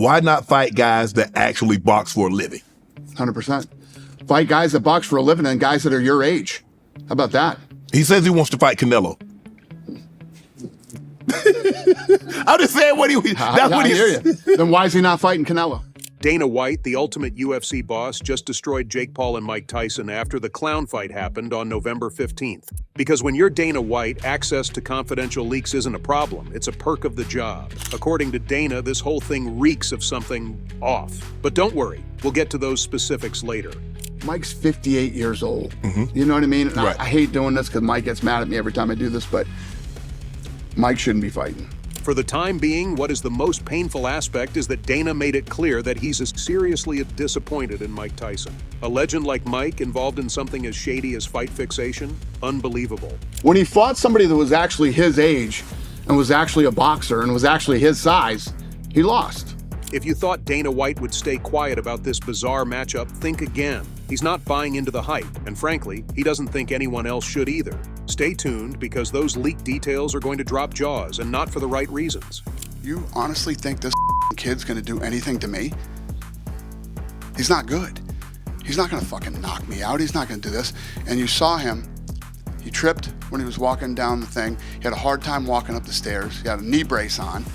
why not fight guys that actually box for a living? 100%. Fight guys that box for a living and guys that are your age. How about that? He says he wants to fight Canelo. I'm just saying what I hear you. Then why is he not fighting Canelo? Dana White, the ultimate UFC boss, just destroyed Jake Paul and Mike Tyson after the clown fight happened on November 15th. Because when you're Dana White, access to confidential leaks isn't a problem, it's a perk of the job. According to Dana, this whole thing reeks of something off. But don't worry, we'll get to those specifics later. Mike's 58 years old. You know what I mean? Right. I hate doing this because Mike gets mad at me every time I do this, but Mike shouldn't be fighting. For the time being, what is the most painful aspect is that Dana made it clear that he's as seriously disappointed in Mike Tyson. A legend like Mike involved in something as shady as fight fixation? Unbelievable. When he fought somebody that was actually his age and was actually a boxer and was actually his size, he lost. If you thought Dana White would stay quiet about this bizarre matchup, think again. He's not buying into the hype, and frankly, he doesn't think anyone else should either. Stay tuned, because those leaked details are going to drop jaws, and not for the right reasons. You honestly think this kid's gonna do anything to me? He's not good. He's not gonna fucking knock me out. He's not gonna do this. And you saw him, he tripped when he was walking down the thing. He had a hard time walking up the stairs. He had a knee brace on,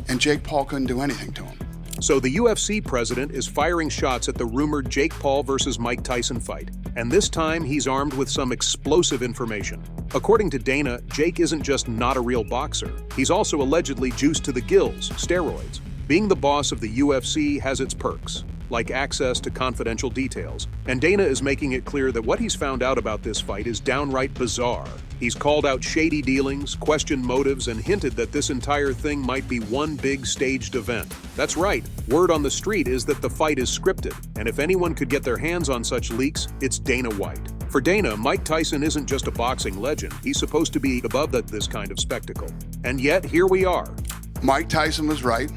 and Jake Paul couldn't do anything to him. So the UFC president is firing shots at the rumored Jake Paul versus Mike Tyson fight. And this time, he's armed with some explosive information. According to Dana, Jake isn't just not a real boxer. He's also allegedly juiced to the gills, steroids. Being the boss of the UFC has its perks, like access to confidential details. And Dana is making it clear that what he's found out about this fight is downright bizarre. He's called out shady dealings, questioned motives, and hinted that this entire thing might be one big staged event. That's right, word on the street is that the fight is scripted, and if anyone could get their hands on such leaks, it's Dana White. For Dana, Mike Tyson isn't just a boxing legend, he's supposed to be above this kind of spectacle. And yet, here we are. Mike Tyson was right,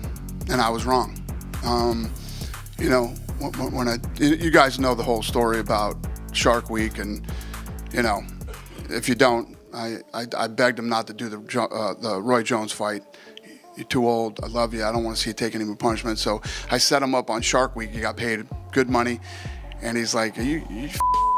and I was wrong. You know, you guys know the whole story about Shark Week, and you know, if you don't, I begged him not to do the Roy Jones fight. You're too old. I love you. I don't want to see you take any more punishment. So I set him up on Shark Week. He got paid good money, and he's like,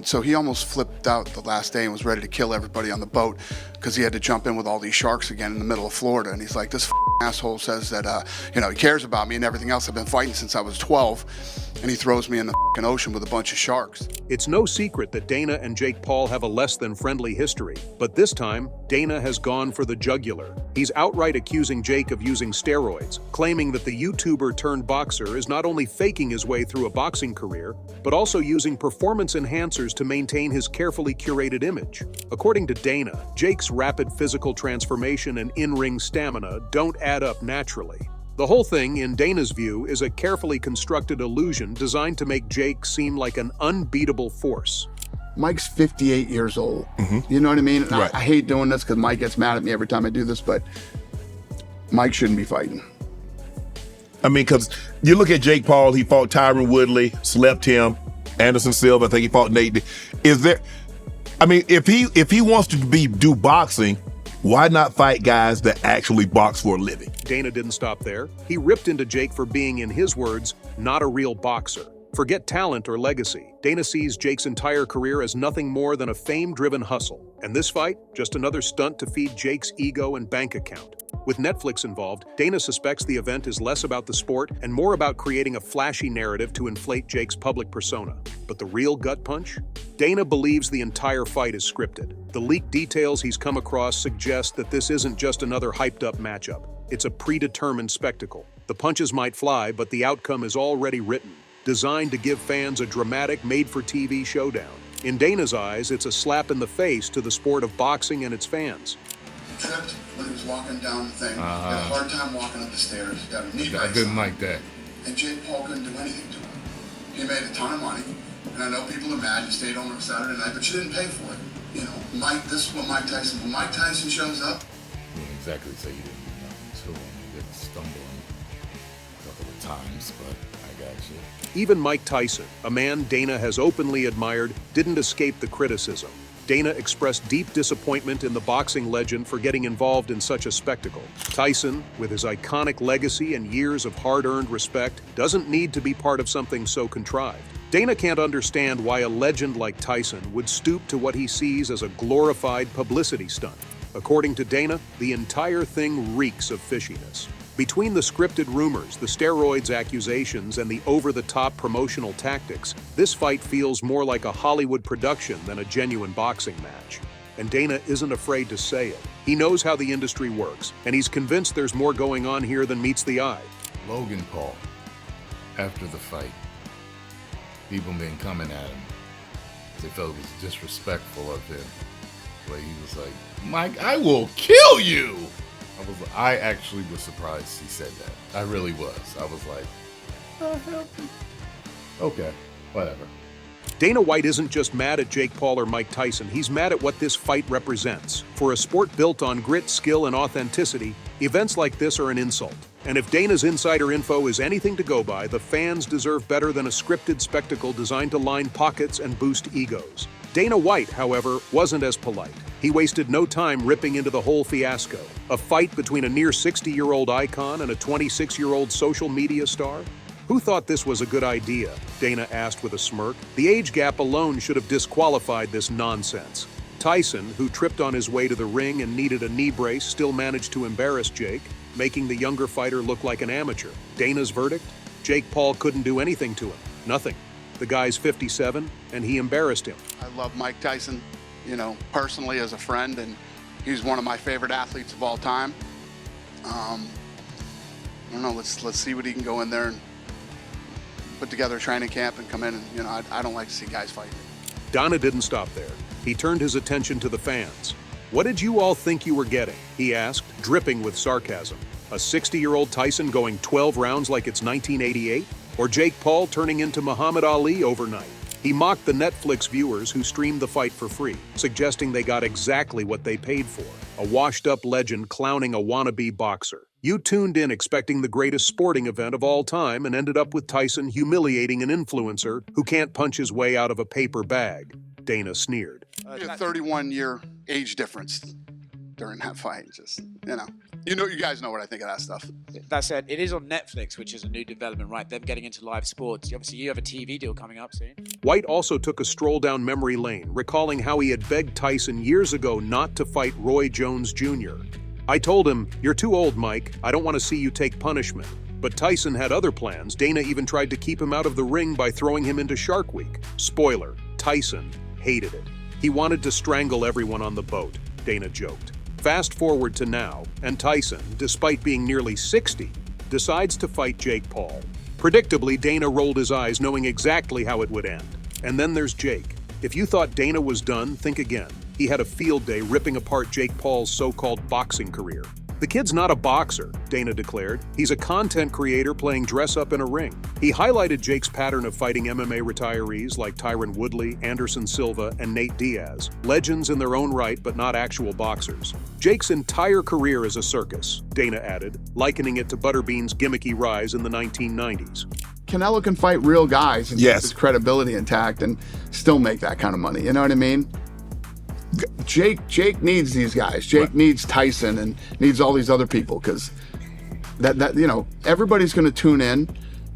so he almost flipped out the last day and was ready to kill everybody on the boat because he had to jump in with all these sharks again in the middle of Florida. And he's like, this asshole says that, you know, he cares about me and everything else. I've been fighting since I was 12, and he throws me in the ocean with a bunch of sharks. It's no secret that Dana and Jake Paul have a less than friendly history, but this time, Dana has gone for the jugular. He's outright accusing Jake of using steroids, claiming that the YouTuber turned boxer is not only faking his way through a boxing career, but also using performance enhancers to maintain his carefully curated image. According to Dana, Jake's rapid physical transformation and in-ring stamina don't add up naturally. The whole thing, in Dana's view, is a carefully constructed illusion designed to make Jake seem like an unbeatable force. Mike's 58 years old. You know what I mean? Right. I hate doing this because Mike gets mad at me every time I do this, but Mike shouldn't be fighting. I mean, because you look at Jake Paul, he fought Tyron Woodley, slept him, Anderson Silva, I think he fought Nate. Is there, I mean, if he wants to do boxing, why not fight guys that actually box for a living? Dana didn't stop there. He ripped into Jake for being, in his words, not a real boxer. Forget talent or legacy. Dana sees Jake's entire career as nothing more than a fame-driven hustle. And this fight, just another stunt to feed Jake's ego and bank account. With Netflix involved, Dana suspects the event is less about the sport and more about creating a flashy narrative to inflate Jake's public persona. But the real gut punch? Dana believes the entire fight is scripted. The leaked details he's come across suggest that this isn't just another hyped-up matchup. It's a predetermined spectacle. The punches might fly, but the outcome is already written, designed to give fans a dramatic, made-for-TV showdown. In Dana's eyes, it's a slap in the face to the sport of boxing and its fans. Tripped when he was walking down the thing. He had a hard time walking up the stairs. Got a knee brace I didn't on, like that. and Jake Paul couldn't do anything to him. He made a ton of money, and I know people are mad. You stayed home on Saturday night, but you didn't pay for it. You know, this is what Mike Tyson. When Mike Tyson shows up, I didn't exactly say you didn't do nothing to him. You did stumble him a couple of times, but I got you. Even Mike Tyson, a man Dana has openly admired, didn't escape the criticism. Dana expressed deep disappointment in the boxing legend for getting involved in such a spectacle. Tyson, with his iconic legacy and years of hard-earned respect, doesn't need to be part of something so contrived. Dana can't understand why a legend like Tyson would stoop to what he sees as a glorified publicity stunt. According to Dana, the entire thing reeks of fishiness. Between the scripted rumors, the steroids accusations, and the over-the-top promotional tactics, this fight feels more like a Hollywood production than a genuine boxing match. And Dana isn't afraid to say it. He knows how the industry works, and he's convinced there's more going on here than meets the eye. Logan Paul, after the fight, people been coming at him. They felt it was disrespectful of him. But he was like, "Mike, I will kill you!" I actually was surprised he said that. I really was. I was like, okay, whatever. Dana White isn't just mad at Jake Paul or Mike Tyson, he's mad at what this fight represents. For a sport built on grit, skill, and authenticity, events like this are an insult. And if Dana's insider info is anything to go by, the fans deserve better than a scripted spectacle designed to line pockets and boost egos. Dana White, however, wasn't as polite. He wasted no time ripping into the whole fiasco. A fight between a near 60-year-old icon and a 26-year-old social media star? Who thought this was a good idea? Dana asked with a smirk. The age gap alone should have disqualified this nonsense. Tyson, who tripped on his way to the ring and needed a knee brace, still managed to embarrass Jake, making the younger fighter look like an amateur. Dana's verdict? Jake Paul couldn't do anything to him. Nothing. The guy's 57, and he embarrassed him. I love Mike Tyson, personally as a friend, and he's one of my favorite athletes of all time. I don't know, let's see what he can go in there and put together a training camp and come in and, I don't like to see guys fighting. Dana didn't stop there. He turned his attention to the fans. What did you all think you were getting? He asked, dripping with sarcasm. A 60-year-old Tyson going 12 rounds like it's 1988? Or Jake Paul turning into Muhammad Ali overnight? He mocked the Netflix viewers who streamed the fight for free, suggesting they got exactly what they paid for. A washed-up legend clowning a wannabe boxer. You tuned in expecting the greatest sporting event of all time and ended up with Tyson humiliating an influencer who can't punch his way out of a paper bag. Dana sneered. A 31-year age difference during that fight. Just, you guys know what I think of that stuff. That said, it is on Netflix, which is a new development, right? Them getting into live sports. Obviously, you have a TV deal coming up soon. White also took a stroll down memory lane, recalling how he had begged Tyson years ago not to fight Roy Jones Jr. I told him, "You're too old, Mike. I don't want to see you take punishment." But Tyson had other plans. Dana even tried to keep him out of the ring by throwing him into Shark Week. Spoiler, Tyson hated it. He wanted to strangle everyone on the boat, Dana joked. Fast forward to now, and Tyson, despite being nearly 60, decides to fight Jake Paul. Predictably, Dana rolled his eyes, knowing exactly how it would end. And then there's Jake. If you thought Dana was done, think again. He had a field day ripping apart Jake Paul's so-called boxing career. The kid's not a boxer, Dana declared. He's a content creator playing dress-up in a ring. He highlighted Jake's pattern of fighting MMA retirees like Tyron Woodley, Anderson Silva, and Nate Diaz, legends in their own right but not actual boxers. Jake's entire career is a circus, Dana added, likening it to Butterbean's gimmicky rise in the 1990s. Canelo can fight real guys and keep Yes. his credibility intact and still make that kind of money. You know what I mean? Jake needs these guys. Jake needs Tyson and needs all these other people because everybody's going to tune in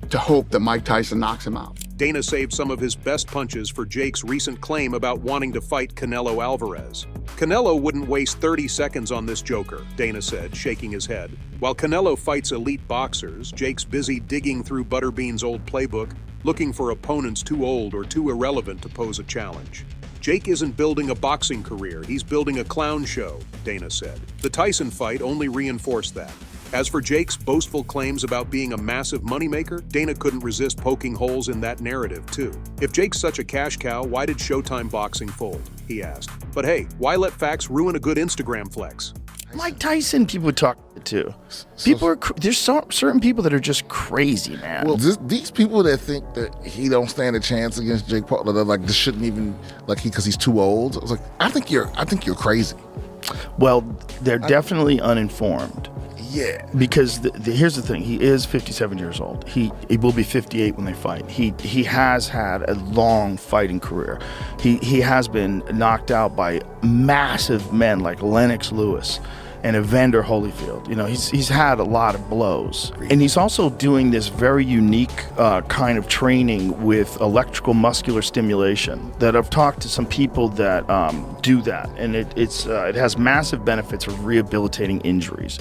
to hope that Mike Tyson knocks him out. Dana saved some of his best punches for Jake's recent claim about wanting to fight Canelo Alvarez. Canelo wouldn't waste 30 seconds on this joker, Dana said, shaking his head. While Canelo fights elite boxers, Jake's busy digging through Butterbean's old playbook, looking for opponents too old or too irrelevant to pose a challenge. Jake isn't building a boxing career, he's building a clown show, Dana said. The Tyson fight only reinforced that. As for Jake's boastful claims about being a massive moneymaker, Dana couldn't resist poking holes in that narrative, too. If Jake's such a cash cow, why did Showtime Boxing fold? He asked. But hey, why let facts ruin a good Instagram flex? Mike Tyson, people talk to. There's certain people that are just crazy, man. Well, these people that think that he don't stand a chance against Jake Paul, they're like, this shouldn't even because he's too old. I was like, I think you're crazy. Well, they're definitely uninformed. Yeah. Because here's the thing: he is 57 years old. He will be 58 when they fight. He has had a long fighting career. He has been knocked out by massive men like Lennox Lewis and Evander Holyfield. You know, he's had a lot of blows. And he's also doing this very unique kind of training with electrical muscular stimulation that I've talked to some people that do that. And it has massive benefits of rehabilitating injuries.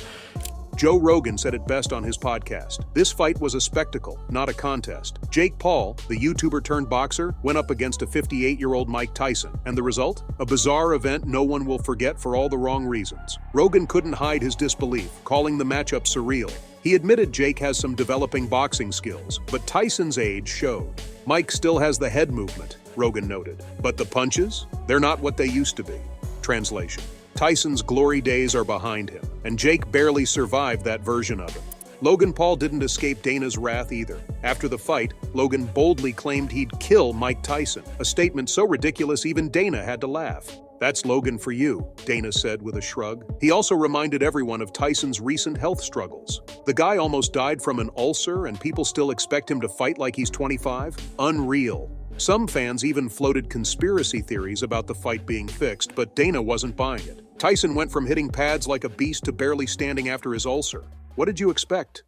Joe Rogan said it best on his podcast. This fight was a spectacle, not a contest. Jake Paul, the YouTuber turned boxer, went up against a 58-year-old Mike Tyson. And the result? A bizarre event no one will forget for all the wrong reasons. Rogan couldn't hide his disbelief, calling the matchup surreal. He admitted Jake has some developing boxing skills, but Tyson's age showed. Mike still has the head movement, Rogan noted. But the punches? They're not what they used to be. Translation: Tyson's glory days are behind him, and Jake barely survived that version of him. Logan Paul didn't escape Dana's wrath either. After the fight, Logan boldly claimed he'd kill Mike Tyson, a statement so ridiculous even Dana had to laugh. "That's Logan for you," Dana said with a shrug. He also reminded everyone of Tyson's recent health struggles. The guy almost died from an ulcer, and people still expect him to fight like he's 25? Unreal. Some fans even floated conspiracy theories about the fight being fixed, but Dana wasn't buying it. Tyson went from hitting pads like a beast to barely standing after his ulcer. What did you expect?